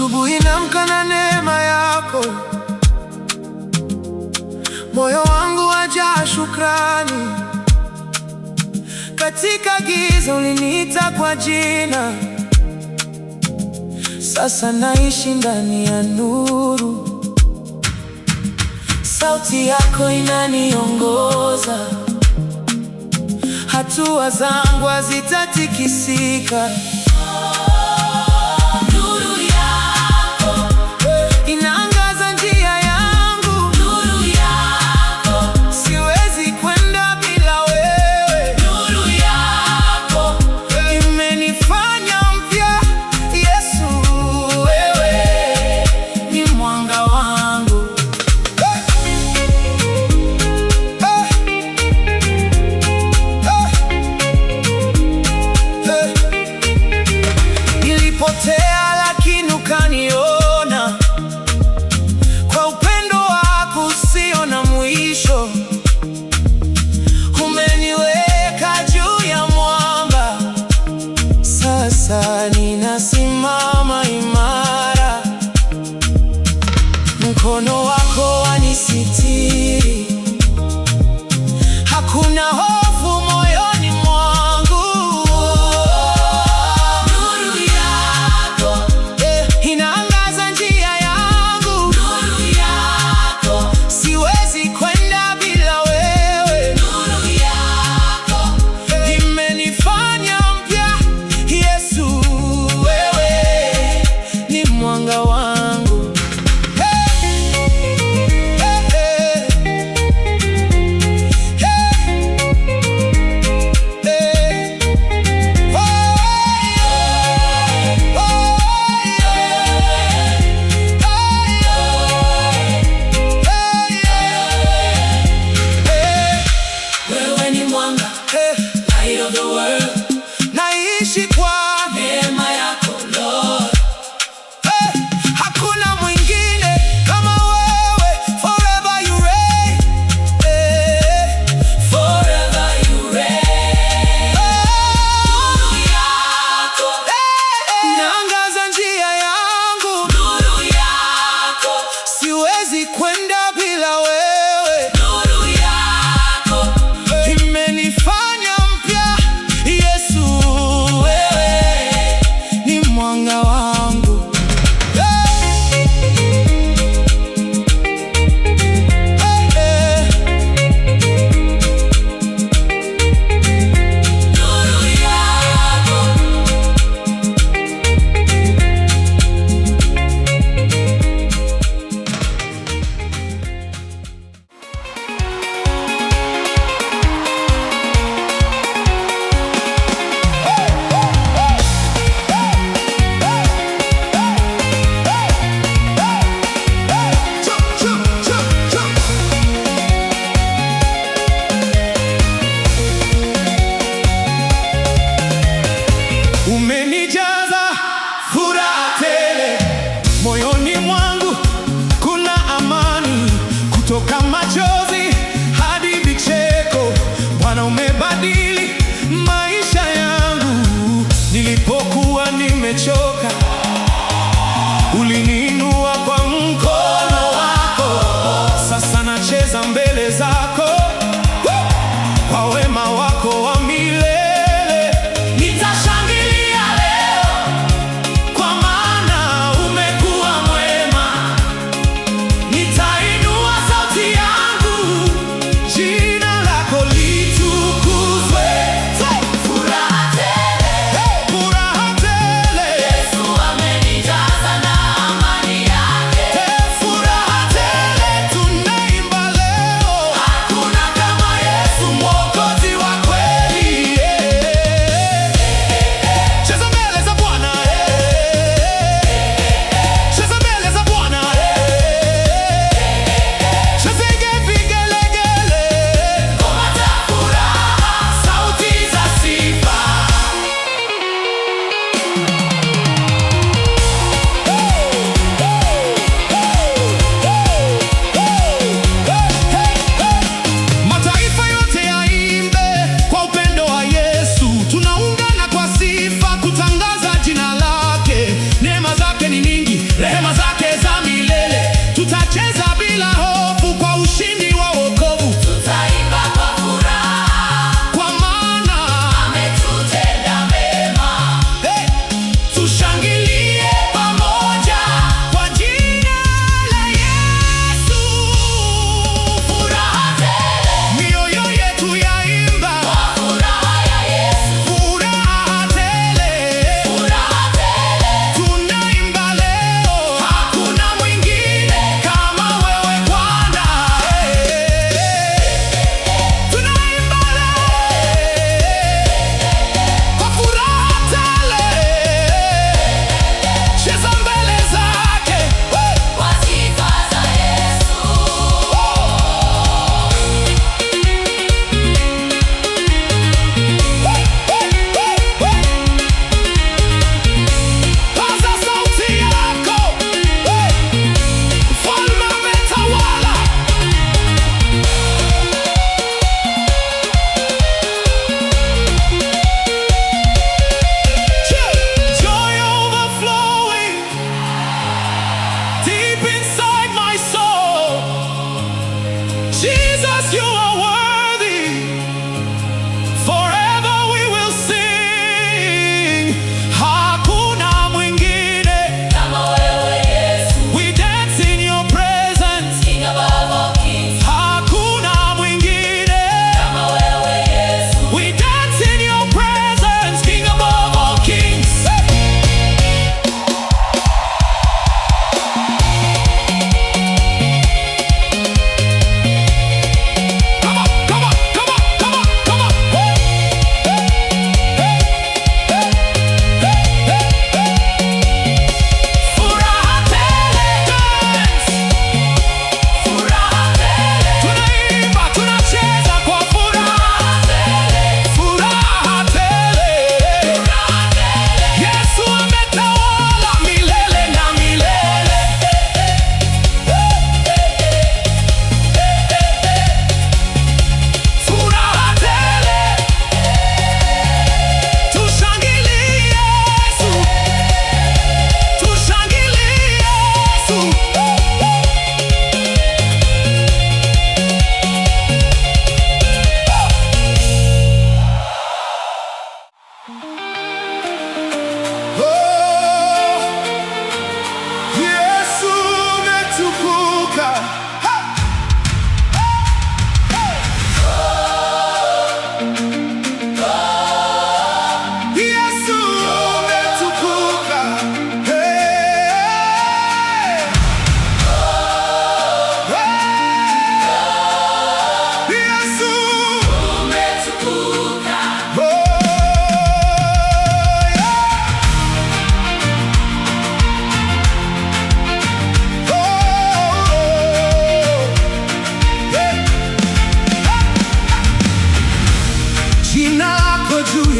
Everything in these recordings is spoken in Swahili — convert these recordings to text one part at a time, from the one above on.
Asubuhi naamka na neema yako, moyo wangu wajaa shukrani. Katika giza uliniita kwa jina, sasa naishi ndani ya nuru. Sauti yako inaniongoza, hatua zangu hazitatikisika. Nuru yako inaangaza njia yangu, nuru yako siwezi kwenda bila wewe, nuru yako imenifanya mpya. Yesu, wewe ni mwanga wangu. Nilipotea lakini ukaniona, kwa upendo wako usio na mwisho. Umeniweka juu ya mwamba, sasa ninasimama imara. Mkono wako wanisitiri, hakuna hofu moyoni mwangu. Nuru yako inaangaza njia yangu, nuru yako siwezi kwenda bila wewe, nuru yako imenifanya mpya. Yesu, wewe ni mwanga wangu. Wewe ni mwanga, light of the world. Naishi kwa neema yako Lord. Hakuna mwingine kama wewe. Forever you reign, forever you reign. Nuru yako inaangaza njia yangu, nuru yako siwezi kwenda bila wewe, nuru yako imenifanya mpya. Yesu, wewe ni mwanga wangu. Nuru yako umenijaza furaha tele, moyoni mwangu kuna amani. Kutoka machozi hadi vicheko, Bwana umebadili maisha yangu. Nilipokuwa nimechoka, uliniinua kwa mkono wako. Sasa nacheza mbele zako kwa wema wako wa milele. Nitashangilia leo kwa maana umekuwa mwema. Nitainua sauti yangu, jina lako litukuzwe. Furaha tele, furaha tele. Yesu amenijaza na amani yake. Furaha tele tunaimba leo. Jesus, you are worthy. Forever we will sing. Hakuna mwingine kama wewe Yesu. We dance in your presence, King above all kings. Hakuna mwingine kama wewe Yesu. We dance in your presence, King above all kings.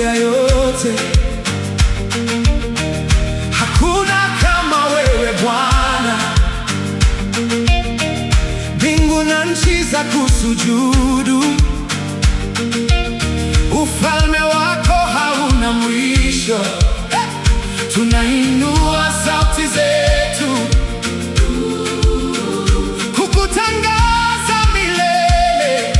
Ya yote hakuna kama wewe Bwana, mbingu na nchi za kusujudu, ufalme wako hauna mwisho. Tunainua sauti zetu kukutangaza milele.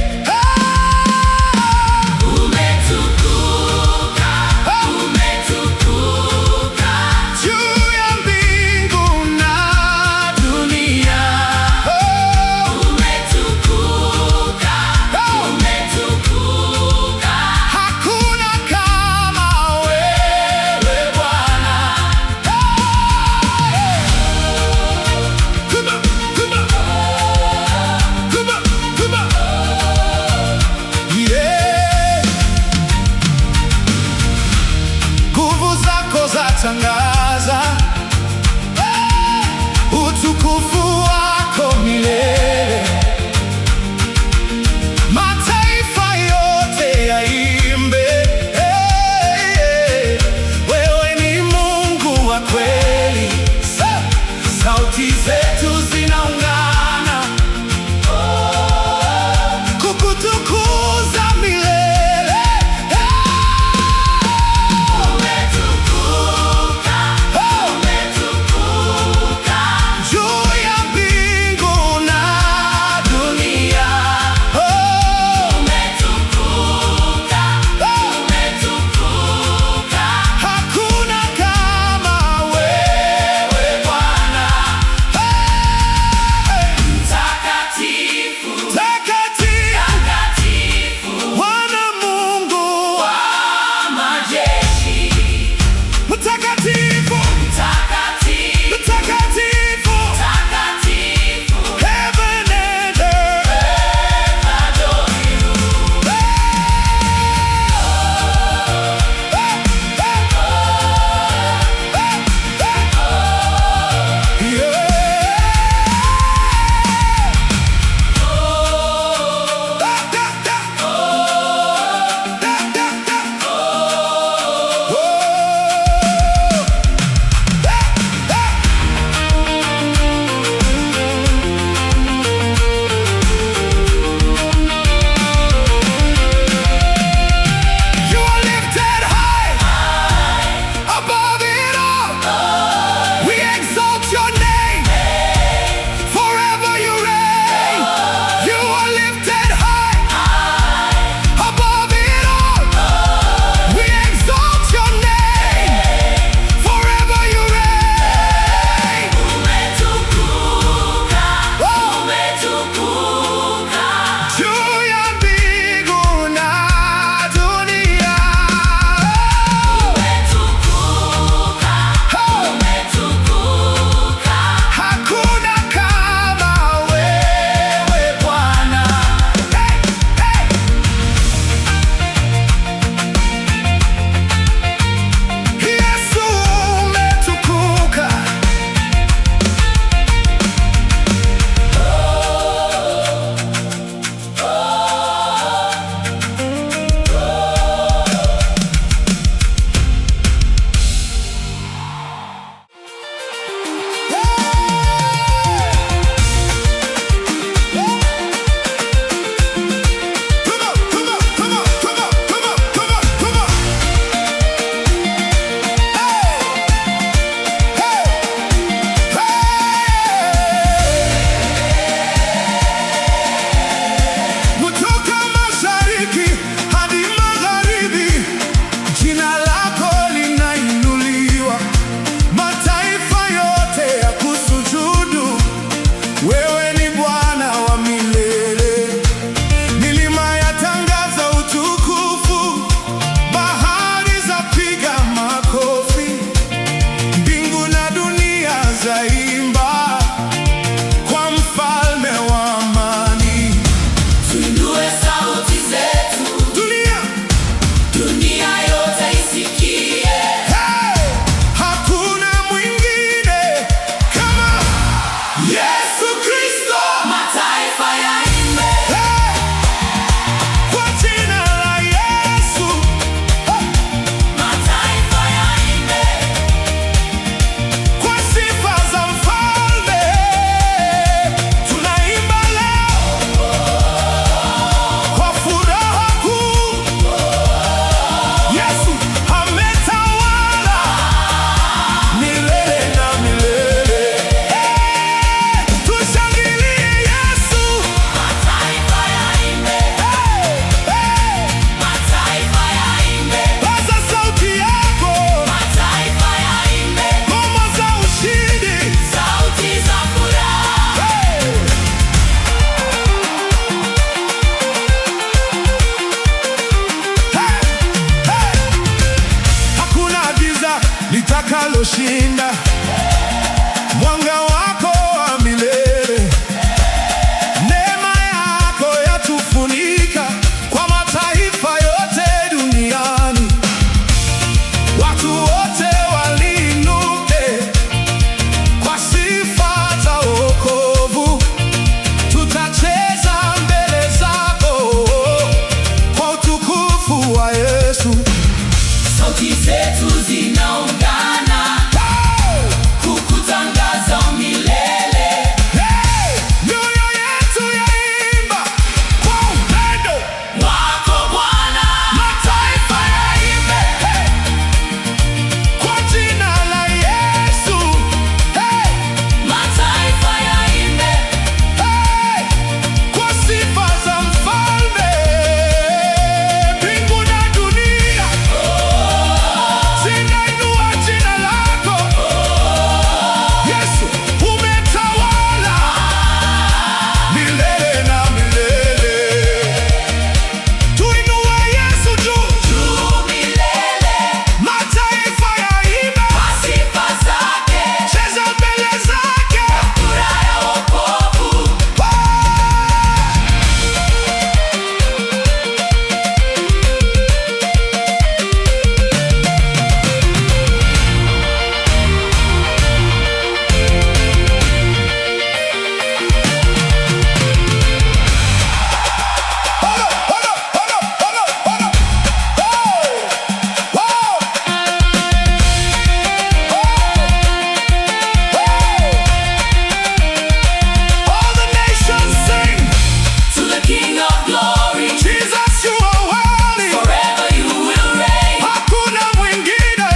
linaloshinda, mwanga wako wa milele. Neema yako yatufunika kwa mataifa yote duniani. Watu wote waliinuke kwa sifa za wokovu. Tutacheza mbele zako kwa utukufu wa Yesu. Sauti zetu zinaungana kukutangaza milele. Mioyo yetu yaimba kwa upendo wako Bwana. Mataifa yaimbe kwa jina la Yesu. Mataifa yaimbe Kwa sifa za Mfalme. Mbingu na dunia zinainua jina lako. Yesu umetawala milele na milele. Tuinue Yesu juu milele. mataifa yaimbe Sifa zake, cheza mbele zake. furaha ya wokovu. All the nations sing, To the King of Glory, Jesus you are worthy. forever you will reign. Hakuna mwingine.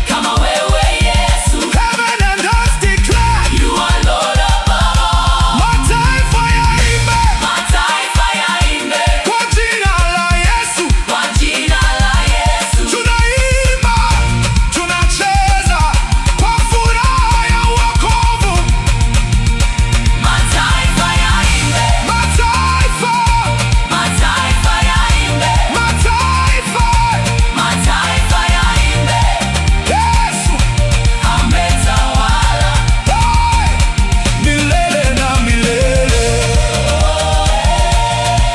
Kama wewe Yesu, Heaven and earth declare. you are Lord above all. Mataifa yaimbe Mataifa yaimbe kwa jina la Yesu. kwa jina la Yesu. Tunaimba, tunacheza kwa furaha ya wokovu. Mataifa yaimbe, Mataifa, mataifa yaimbe, mataifa, mataifa yaimbe. Yesu Ametawala milele na milele.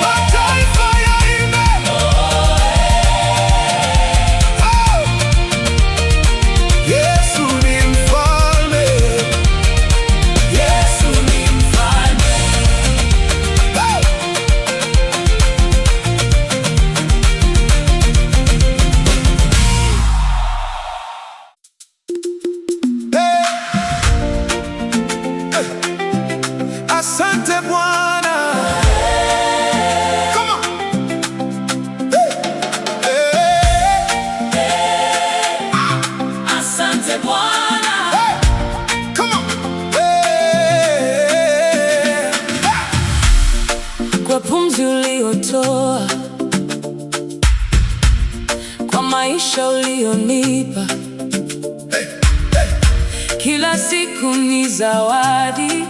Mataifa yaimbe. Yesu ni mfalme. Yesu ni mfalme. Asante Bwana. Come on. Asante Bwana. Come on. Kwa pumzi uliotoa, kwa maisha ulionipa, kila siku ni zawadi.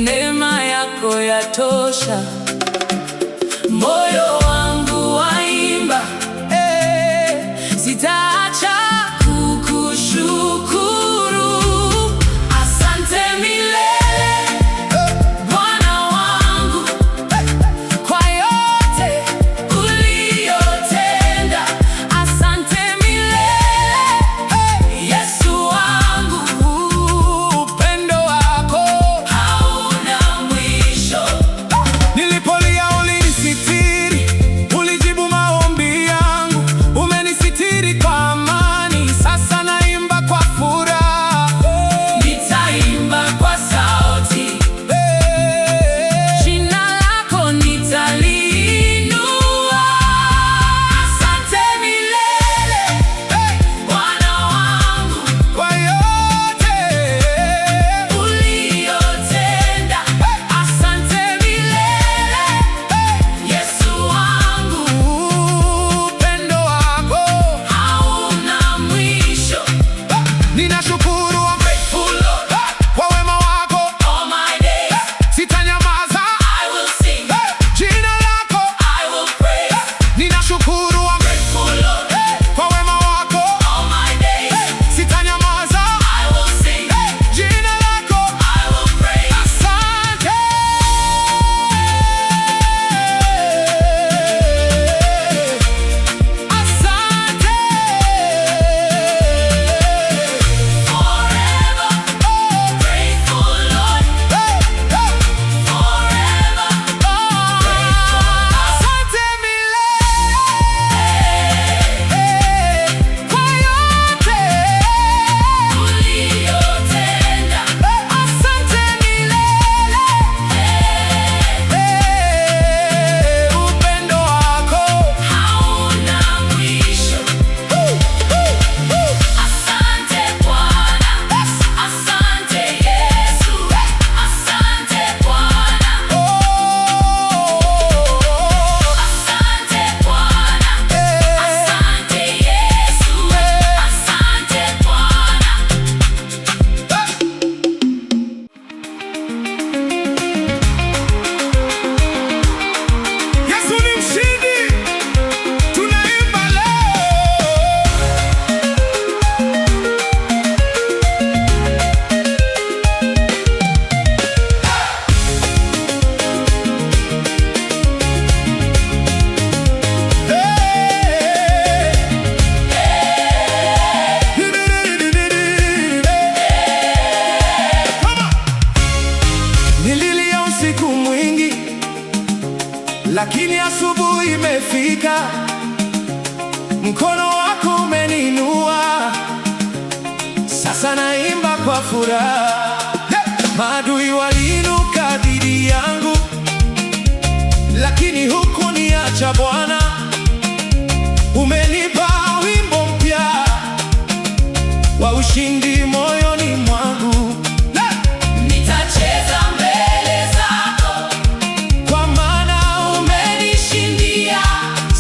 Neema yako yatosha. Moyo wangu waimba, sitaacha kukushukuru. Asante milele Bwana wangu, kwa yote uliyotenda. Asante milele Yesu wangu, Upendo wako hauna mwisho. nilipolia ulinisitiri, ulijibu maombi yangu, umenisitiri kwa amani. Sasa naimba kwa furaha. Nitaimba kwa sauti, jina lako nitaliinua. Asante milele Bwana wangu, Kwa yote uliyotenda. Asante milele lakini asubuhi imefika, mkono wako umeninua, sasa naimba kwa furaha. Maadui waliinuka dhidi yangu, lakini hukuniacha Bwana. Umenipa wimbo mpya wa ushindi moyoni mwangu. Nitacheza mbele zako, Kwa maana umenishindia.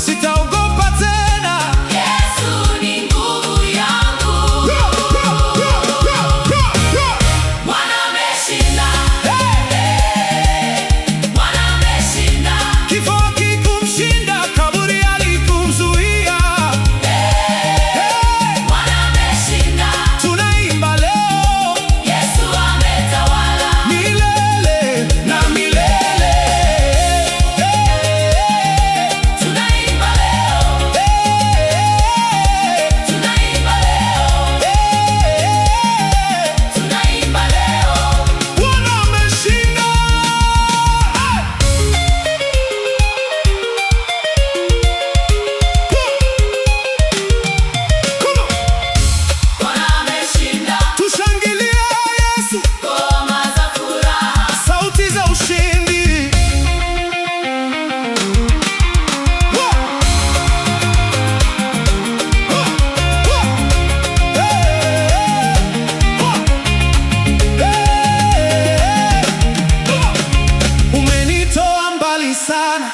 sitaogopa tena. Yesu ni nguvu yangu. Bwana ameshinda. Bwana ameshinda. Kifo hakikumshinda, kaburi halikumzuia. Bwana ameshinda. Tunaimba leo Yesu ametawala. milele na milele. Tunaimba leo. Tunaimba leo. Tunaimba leo. Bwana ameshinda. Bwana ameshinda. Tushangilie Yesu, Ngoma za furaha. sauti za ushindi. Umenitoa mbali sana,